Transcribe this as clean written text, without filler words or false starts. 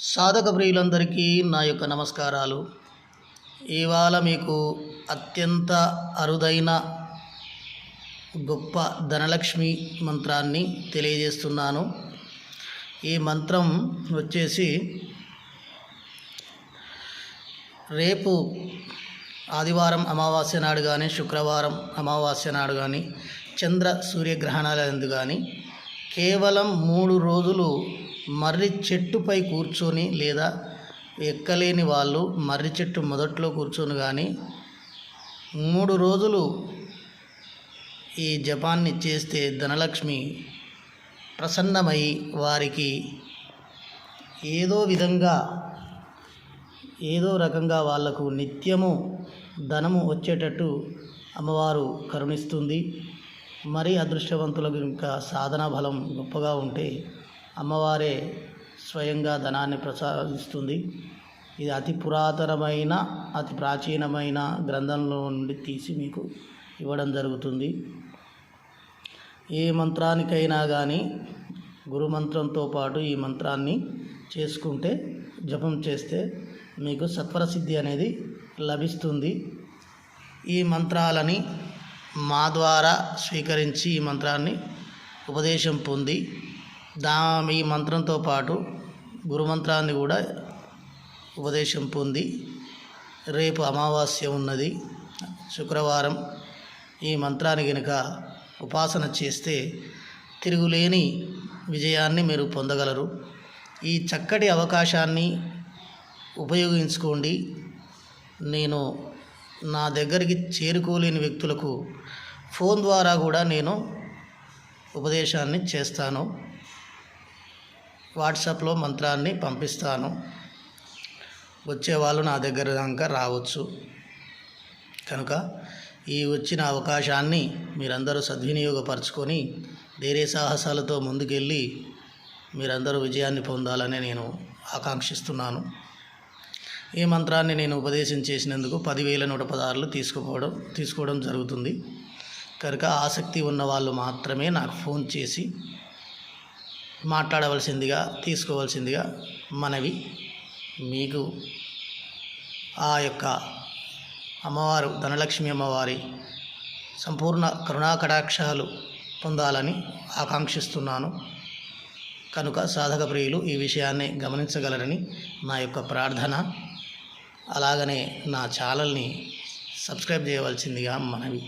సాధక ప్రియులందరికీ నా యొక్క నమస్కారాలు. ఇవాళ మీకు అత్యంత అరుదైన గొప్ప ధనలక్ష్మి మంత్రాన్ని తెలియజేస్తున్నాను. ఈ మంత్రం వచ్చేసి రేపు ఆదివారం అమావాస్య నాడు కానీ, శుక్రవారం అమావాస్య నాడు కానీ, చంద్ర సూర్యగ్రహణాలందు కానీ కేవలం 3 రోజులు మర్రి చెట్టుపై కూర్చొని, లేదా ఎక్కలేని వాళ్ళు మర్రి చెట్టు మొదట్లో కూర్చొని కానీ 3 రోజులు ఈ జపాన్ని చేస్తే ధనలక్ష్మి ప్రసన్నమై వారికి ఏదో రకంగా వాళ్లకు నిత్యము ధనము వచ్చేటట్టు అమ్మవారు కరుణిస్తుంది. మరి అదృష్టవంతులకు ఇంకా సాధన బలం గొప్పగా ఉంటే అమ్మవారే స్వయంగా ధనాన్ని ప్రసాదిస్తుంది. ఇది అతి పురాతనమైన, అతి ప్రాచీనమైన గ్రంథంలో నుండి తీసి మీకు ఇవ్వడం జరుగుతుంది. ఏ మంత్రానికైనా కానీ గురుమంత్రంతో పాటు ఈ మంత్రాన్ని చేసుకుంటే, జపం చేస్తే మీకు సత్వరసిద్ధి అనేది లభిస్తుంది. ఈ మంత్రాలని మా ద్వారా స్వీకరించి ఈ మంత్రాన్ని ఉపదేశం పొంది ఈ మంత్రంతో పాటు గురుమంత్రాన్ని కూడా ఉపదేశం పొంది, రేపు అమావాస్య ఉన్నది, శుక్రవారం ఈ మంత్రాన్ని కనుక ఉపాసన చేస్తే తిరుగులేని విజయాన్ని మీరు పొందగలరు. ఈ చక్కటి అవకాశాన్ని ఉపయోగించుకోండి. నేను నా దగ్గరికి చేరుకోలేని వ్యక్తులకు ఫోన్ ద్వారా కూడా నేను ఉపదేశాన్ని చేస్తాను. వాట్సాప్లో మంత్రాన్ని పంపిస్తాను. వచ్చేవాళ్ళు నా దగ్గర దాకా రావచ్చు. కనుక ఈ వచ్చిన అవకాశాన్ని మీరందరూ సద్వినియోగపరచుకొని ధైర్య సాహసాలతో ముందుకెళ్ళి మీరందరూ విజయాన్ని పొందాలని నేను ఆకాంక్షిస్తున్నాను. ఈ మంత్రాన్ని నేను ఉపదేశం చేసినందుకు 10,116 తీసుకోవడం జరుగుతుంది. కనుక ఆసక్తి ఉన్న వాళ్ళు మాత్రమే నాకు ఫోన్ చేసి మాట్లాడవలసిందిగా, తీసుకోవాల్సిందిగా మనవి. మీకు ఆ యొక్క అమ్మవారు ధనలక్ష్మి అమ్మవారి సంపూర్ణ కరుణాకటాక్షాలు పొందాలని ఆకాంక్షిస్తున్నాను. కనుక సాధక ప్రియులు ఈ విషయాన్ని గమనించగలరని నా యొక్క ప్రార్థన. అలాగనే నా ఛానల్ని సబ్స్క్రైబ్ చేయవలసిందిగా మనవి.